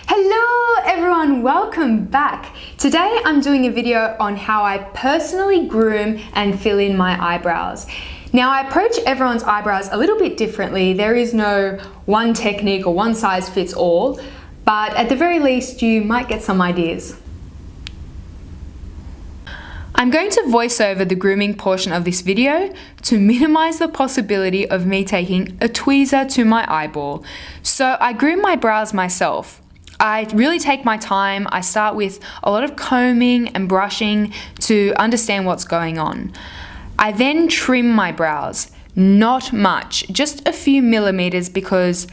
Hello everyone, welcome back. Today I'm doing a video on how I personally groom and fill in my eyebrows. Now I approach everyone's eyebrows a little bit differently. There is no one technique or one size fits all, but at the very least you might get some ideas. I'm going to voice over the grooming portion of this video to minimize the possibility of me taking a tweezer to my eyeball. So I groom my brows myself. I really take my time. I start with a lot of combing and brushing to understand what's going on. I then trim my brows, not much, just a few millimeters because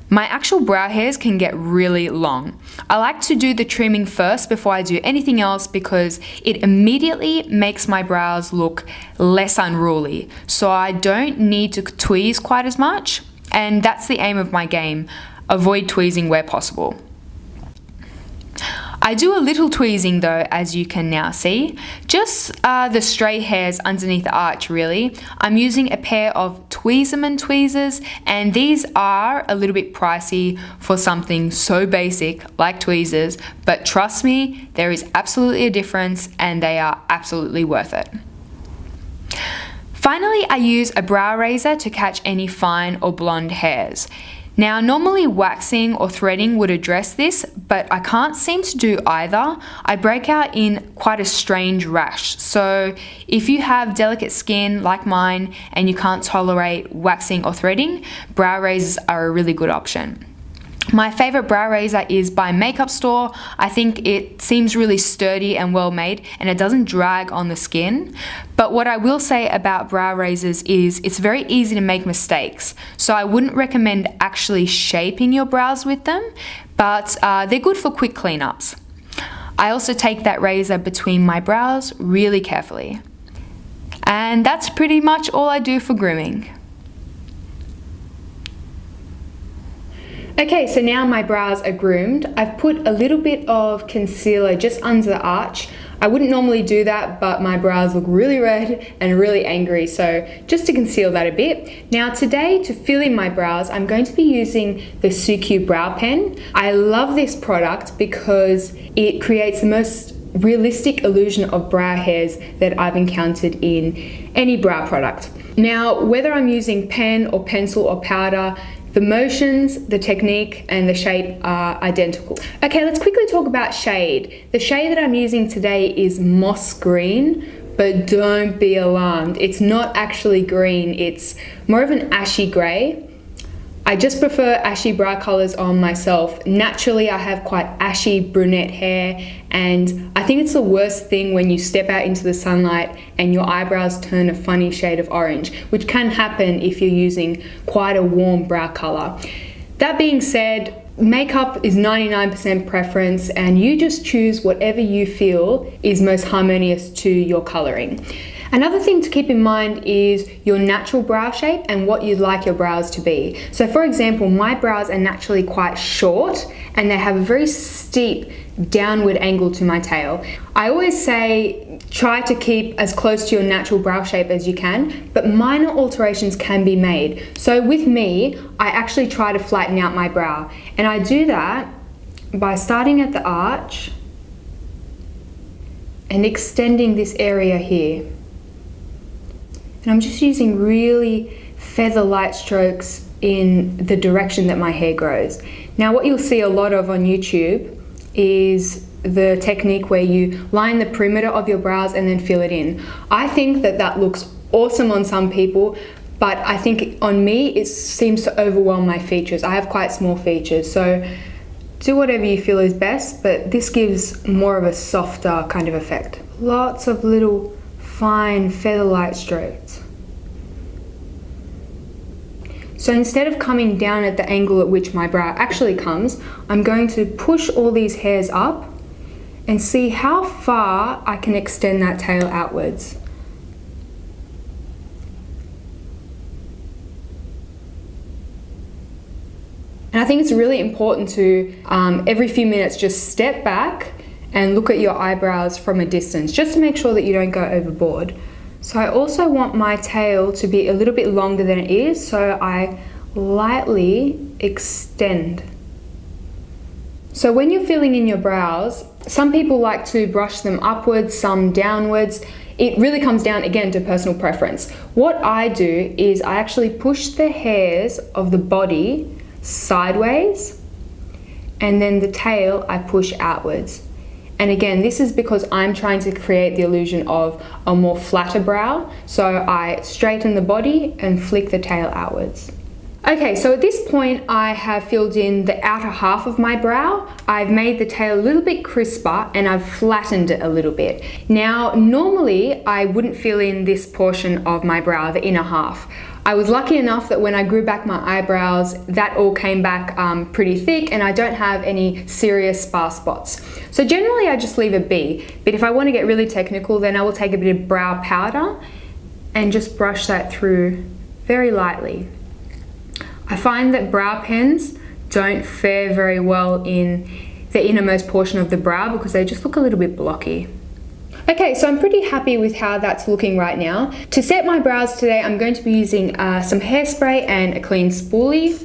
my actual brow hairs can get really long. I like to do the trimming first before I do anything else because it immediately makes my brows look less unruly. So I don't need to tweeze quite as much, and that's the aim of my game. Avoid tweezing where possible. I do a little tweezing though, as you can now see. Just the stray hairs underneath the arch really. I'm using a pair of Tweezerman tweezers, and these are a little bit pricey for something so basic like tweezers, but trust me, there is absolutely a difference and they are absolutely worth it. Finally, I use a brow razor to catch any fine or blonde hairs. Now, normally waxing or threading would address this, but I can't seem to do either. I break out in quite a strange rash. So if you have delicate skin like mine and you can't tolerate waxing or threading, brow razors are a really good option. My favorite brow razor is by Makeup Store. I think it seems really sturdy and well made and it doesn't drag on the skin. But what I will say about brow razors is it's very easy to make mistakes. So I wouldn't recommend actually shaping your brows with them, but they're good for quick cleanups. I also take that razor between my brows really carefully. And that's pretty much all I do for grooming. Okay, so now my brows are groomed. I've put a little bit of concealer just under the arch. I wouldn't normally do that, but my brows look really red and really angry, so just to conceal that a bit. Now today, to fill in my brows, I'm going to be using the SUQQU brow pen. I love this product because it creates the most realistic illusion of brow hairs that I've encountered in any brow product. Now, whether I'm using pen or pencil or powder, the motions, the technique, and the shape are identical. Okay, let's quickly talk about shade. The shade that I'm using today is moss green, but don't be alarmed. It's not actually green, it's more of an ashy grey. I just prefer ashy brow colors on myself. Naturally, I have quite ashy brunette hair, and I think it's the worst thing when you step out into the sunlight and your eyebrows turn a funny shade of orange, which can happen if you're using quite a warm brow color. That being said, makeup is 99% preference, and you just choose whatever you feel is most harmonious to your coloring. Another thing to keep in mind is your natural brow shape and what you'd like your brows to be. So for example, my brows are naturally quite short and they have a very steep downward angle to my tail. I always say try to keep as close to your natural brow shape as you can, but minor alterations can be made. So with me, I actually try to flatten out my brow, and I do that by starting at the arch and extending this area here. And I'm just using really feather light strokes in the direction that my hair grows. Now what you'll see a lot of on YouTube is the technique where you line the perimeter of your brows and then fill it in. I think that that looks awesome on some people, but I think on me it seems to overwhelm my features. I have quite small features, so do whatever you feel is best, but this gives more of a softer kind of effect. Lots of little fine feather light strokes. So instead of coming down at the angle at which my brow actually comes, I'm going to push all these hairs up and see how far I can extend that tail outwards. And I think it's really important to every few minutes just step back and look at your eyebrows from a distance, just to make sure that you don't go overboard. So I also want my tail to be a little bit longer than it is, so I lightly extend. So when you're filling in your brows, some people like to brush them upwards, some downwards. It really comes down again to personal preference. What I do is I actually push the hairs of the body sideways, and then the tail I push outwards. And again, this is because I'm trying to create the illusion of a more flatter brow. So I straighten the body and flick the tail outwards. Okay, so at this point I have filled in the outer half of my brow. I've made the tail a little bit crisper and I've flattened it a little bit. Now, normally I wouldn't fill in this portion of my brow, the inner half. I was lucky enough that when I grew back my eyebrows, that all came back pretty thick and I don't have any serious sparse spots. So generally I just leave it be, but if I want to get really technical, then I will take a bit of brow powder and just brush that through very lightly. I find that brow pens don't fare very well in the innermost portion of the brow because they just look a little bit blocky. Okay, so I'm pretty happy with how that's looking right now. To set my brows today, I'm going to be using some hairspray and a clean spoolie.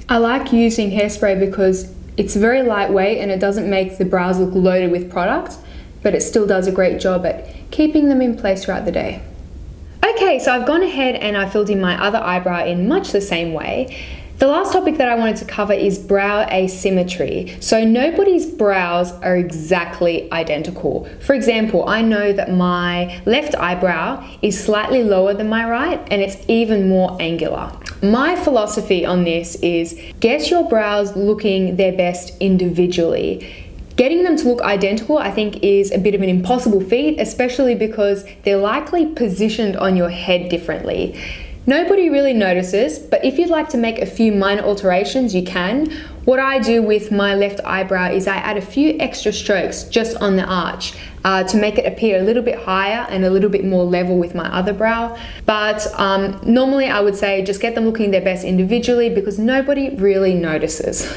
I like using hairspray because it's very lightweight and it doesn't make the brows look loaded with product, but it still does a great job at keeping them in place throughout the day. Okay, so I've gone ahead and I filled in my other eyebrow in much the same way. The last topic that I wanted to cover is brow asymmetry. So nobody's brows are exactly identical. For example, I know that my left eyebrow is slightly lower than my right and it's even more angular. My philosophy on this is get your brows looking their best individually. Getting them to look identical, I think, is a bit of an impossible feat, especially because they're likely positioned on your head differently. Nobody really notices, but if you'd like to make a few minor alterations, you can. What I do with my left eyebrow is I add a few extra strokes just on the arch to make it appear a little bit higher and a little bit more level with my other brow. But normally I would say just get them looking their best individually because nobody really notices.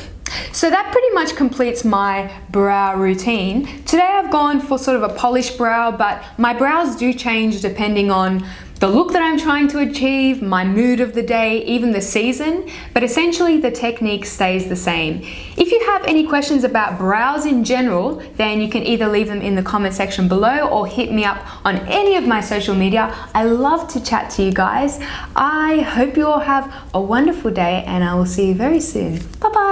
So that pretty much completes my brow routine. Today I've gone for sort of a polished brow, but my brows do change depending on the look that I'm trying to achieve, my mood of the day, even the season, but essentially the technique stays the same. If you have any questions about brows in general, then you can either leave them in the comment section below or hit me up on any of my social media. I love to chat to you guys. I hope you all have a wonderful day and I will see you very soon. Bye bye.